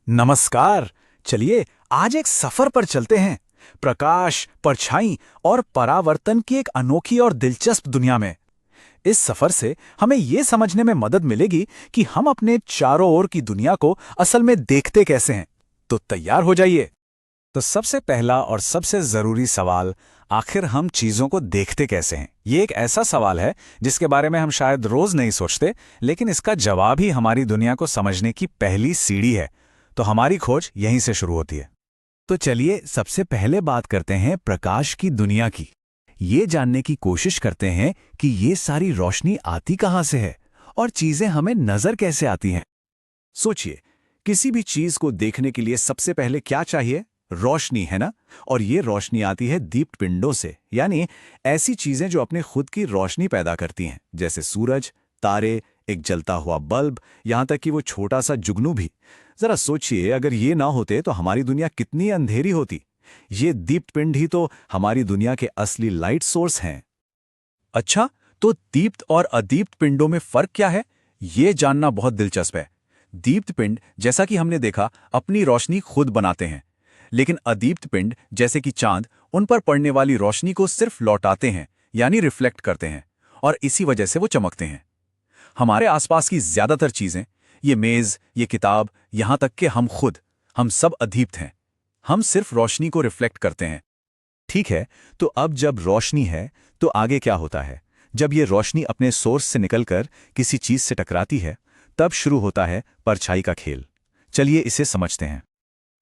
नमस्कार। चलिए आज एक सफर पर चलते हैं, प्रकाश, परछाई और परावर्तन की एक अनोखी और दिलचस्प दुनिया में। इस सफर से हमें ये समझने में मदद मिलेगी कि हम अपने चारों ओर की दुनिया को असल में देखते कैसे हैं। तो तैयार हो जाइए। तो सबसे पहला और सबसे जरूरी सवाल, आखिर हम चीजों को देखते कैसे हैं? ये एक ऐसा सवाल है जिसके बारे में हम शायद रोज नहीं सोचते, लेकिन इसका जवाब ही हमारी दुनिया को समझने की पहली सीढ़ी है। तो हमारी खोज यहीं से शुरू होती है। तो चलिए सबसे पहले बात करते हैं प्रकाश की दुनिया की। ये जानने की कोशिश करते हैं कि ये सारी रोशनी आती कहाँ से है और चीजें हमें नजर कैसे आती हैं। सोचिए, किसी भी चीज को देखने के लिए सबसे पहले क्या चाहिए? रोशनी, है ना? और ये रोशनी आती है दीप्त पिंडों से, यानी ऐसी चीजें जो अपने खुद की रोशनी पैदा करती हैं, जैसे सूरज, तारे, एक जलता हुआ बल्ब, यहां तक कि वो छोटा सा जुगनू भी। जरा सोचिए, अगर ये ना होते तो हमारी दुनिया कितनी अंधेरी होती। ये दीप्त पिंड ही तो हमारी दुनिया के असली लाइट सोर्स हैं। अच्छा, तो दीप्त और अदीप्त पिंडों में फर्क क्या है? ये जानना बहुत दिलचस्प है। दीप्त पिंड, जैसा कि हमने देखा, अपनी रोशनी खुद बनाते हैं, लेकिन अदीप्त पिंड, जैसे कि चांद, उन पर पड़ने वाली रोशनी को सिर्फ लौटाते हैं, यानी रिफ्लेक्ट करते हैं, और इसी वजह से वो चमकते हैं। हमारे आसपास की ज्यादातर चीजें, ये मेज, ये किताब, यहां तक कि हम सब अदीप्त हैं। हम सिर्फ रोशनी को रिफ्लेक्ट करते हैं। ठीक है, तो अब जब रोशनी है तो आगे क्या होता है? जब ये रोशनी अपने सोर्स से निकलकर किसी चीज से टकराती है, तब शुरू होता है परछाई का खेल। चलिए इसे समझते हैं।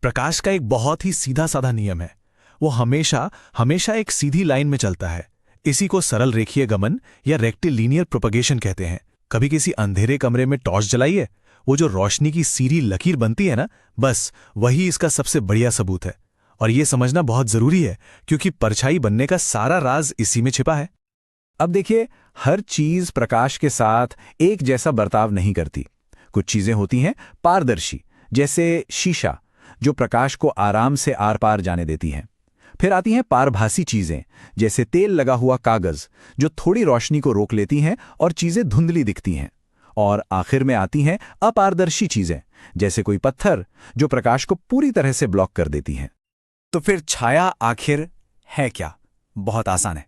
प्रकाश का एक बहुत ही सीधा साधा नियम है। वो हमेशा हमेशा एक सीधी लाइन में चलता है। इसी को सरल रेखीय गमन या रेक्टिलिनियर प्रोपगेशन कहते हैं। कभी किसी अंधेरे कमरे में टॉर्च जलाइए, वो जो रोशनी की सीधी लकीर बनती है ना, बस वही इसका सबसे बढ़िया सबूत है। और ये समझना बहुत जरूरी है, क्योंकि परछाई बनने का सारा राज इसी में छिपा है। अब देखिए, हर चीज प्रकाश के साथ एक जैसा बर्ताव नहीं करती। कुछ चीजें होती हैं पारदर्शी, जैसे शीशा, जो प्रकाश को आराम से आर पार जाने देती हैं। फिर आती हैं पारभासी चीजें, जैसे तेल लगा हुआ कागज, जो थोड़ी रोशनी को रोक लेती हैं और चीजें धुंधली दिखती हैं। और आखिर में आती हैं अपारदर्शी चीजें, जैसे कोई पत्थर, जो प्रकाश को पूरी तरह से ब्लॉक कर देती हैं। तो फिर छाया आखिर है क्या? बहुत आसान है।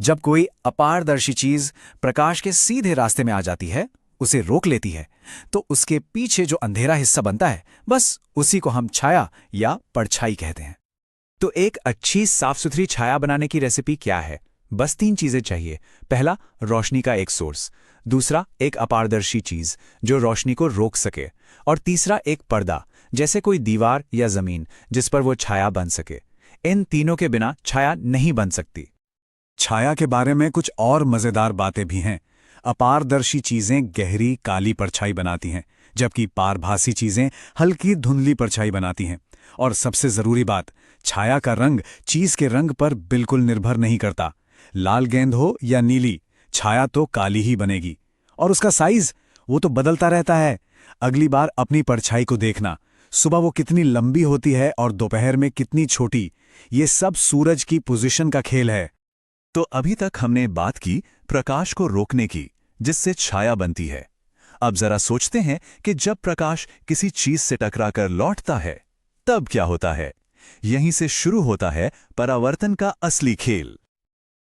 जब कोई अपारदर्शी चीज प्रकाश के सीधे रास्ते में आ जाती है, उसे रोक लेती है, तो उसके पीछे जो अंधेरा हिस्सा बनता है, बस उसी को हम छाया या परछाई कहते हैं। तो एक अच्छी साफ सुथरी छाया बनाने की रेसिपी क्या है? बस 3 चीजें चाहिए। पहला, रोशनी का एक सोर्स। दूसरा, एक अपारदर्शी चीज जो रोशनी को रोक सके। और तीसरा, एक पर्दा, जैसे कोई दीवार या जमीन, जिस पर वो छाया बन सके। इन तीनों के बिना छाया नहीं बन सकती। छाया के बारे में कुछ और मजेदार बातें भी हैं। अपारदर्शी चीजें गहरी काली परछाई बनाती हैं, जबकि पारभासी चीजें हल्की धुंधली परछाई बनाती हैं। और सबसे जरूरी बात, छाया का रंग चीज के रंग पर बिल्कुल निर्भर नहीं करता। लाल गेंद हो या नीली, छाया तो काली ही बनेगी। और उसका साइज, वो तो बदलता रहता है। अगली बार अपनी परछाई को देखना, सुबह वो कितनी लंबी होती है और दोपहर में कितनी छोटी। ये सब सूरज की पोजीशन का खेल है। तो अभी तक हमने बात की प्रकाश को रोकने की, जिससे छाया बनती है। अब जरा सोचते हैं कि जब प्रकाश किसी चीज से टकराकर लौटता है, तब क्या होता है? यहीं से शुरू होता है परावर्तन का असली खेल।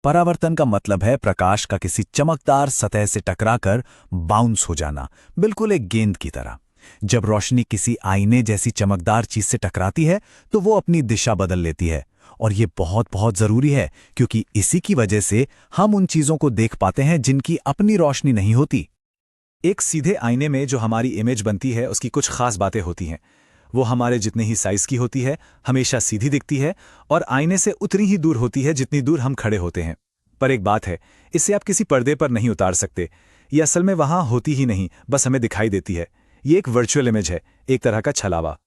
परावर्तन का मतलब है प्रकाश का किसी चमकदार सतह से टकराकर बाउंस हो जाना, बिल्कुल एक गेंद की तरह। जब रोशनी किसी आईने जैसी चमकदार चीज से टकराती है, तो वो अपनी दिशा बदल लेती है। और ये बहुत बहुत जरूरी है, क्योंकि इसी की वजह से हम उन चीजों को देख पाते हैं जिनकी अपनी रोशनी नहीं होती। एक सीधे आईने में जो हमारी इमेज बनती है, उसकी कुछ खास बातें होती हैं। वो हमारे जितने ही साइज की होती है, हमेशा सीधी दिखती है, और आईने से उतनी ही दूर होती है जितनी दूर हम खड़े होते हैं। पर एक बात है, इसे आप किसी पर्दे पर नहीं उतार सकते। ये असल में वहां होती ही नहीं, बस हमें दिखाई देती है। ये एक वर्चुअल इमेज है, एक तरह का छलावा।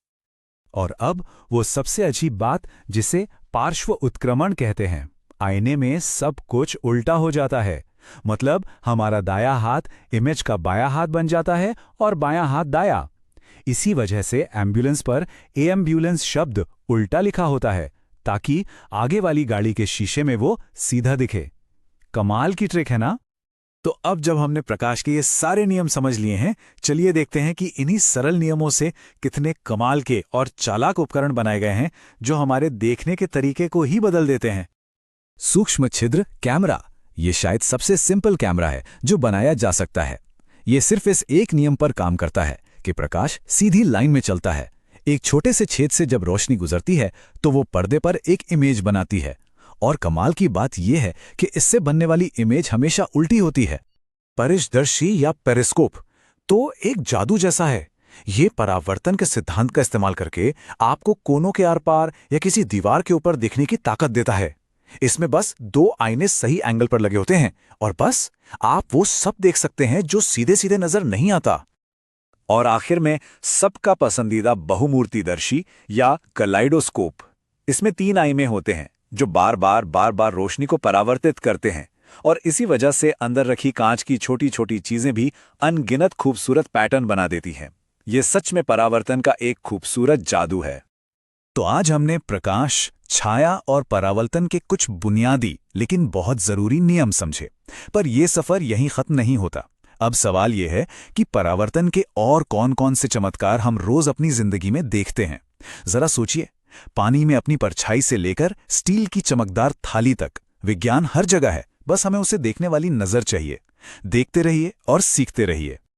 और अब वो सबसे अजीब बात, जिसे पार्श्व उत्क्रमण कहते हैं। आईने में सब कुछ उल्टा हो जाता है। मतलब हमारा दायां हाथ इमेज का बायां हाथ बन जाता है और बायां हाथ दायां। इसी वजह से एम्बुलेंस पर एम्बुलेंस शब्द उल्टा लिखा होता है, ताकि आगे वाली गाड़ी के शीशे में वो सीधा दिखे। कमाल की ट्रिक है ना? तो अब जब हमने प्रकाश के ये सारे नियम समझ लिए हैं, चलिए देखते हैं कि इन्हीं सरल नियमों से कितने कमाल के और चालाक उपकरण बनाए गए हैं जो हमारे देखने के तरीके को ही बदल देते हैं। सूक्ष्म छिद्र कैमरा, ये शायद सबसे सिंपल कैमरा है जो बनाया जा सकता है। ये सिर्फ इस एक नियम पर काम करता है कि प्रकाश सीधी लाइन में चलता है। एक छोटे से छेद से जब रोशनी गुजरती है तो वो पर्दे पर एक इमेज बनाती है, और कमाल की बात यह है कि इससे बनने वाली इमेज हमेशा उल्टी होती है। परिशदर्शी या पेरिस्कोप तो एक जादू जैसा है। ये परावर्तन के सिद्धांत का इस्तेमाल करके आपको कोनों के आर पार या किसी दीवार के ऊपर देखने की ताकत देता है। इसमें बस 2 आईने सही एंगल पर लगे होते हैं और बस आप वो सब देख सकते हैं जो सीधे सीधे नजर नहीं आता। और आखिर में सबका पसंदीदा बहुमूर्तिदर्शी या कलाइडोस्कोप। इसमें 3 आईने होते हैं जो बार बार रोशनी को परावर्तित करते हैं, और इसी वजह से अंदर रखी कांच की छोटी छोटी चीजें भी अनगिनत खूबसूरत पैटर्न बना देती हैं। ये सच में परावर्तन का एक खूबसूरत जादू है। तो आज हमने प्रकाश, छाया और परावर्तन के कुछ बुनियादी लेकिन बहुत जरूरी नियम समझे। पर यह सफर यहीं खत्म नहीं होता। अब सवाल यह है कि परावर्तन के और कौन-कौन से चमत्कार हम रोज अपनी जिंदगी में देखते हैं। जरा सोचिए, पानी में अपनी परछाई से लेकर स्टील की चमकदार थाली तक, विज्ञान हर जगह है, बस हमें उसे देखने वाली नजर चाहिए। देखते रहिए और सीखते रहिए।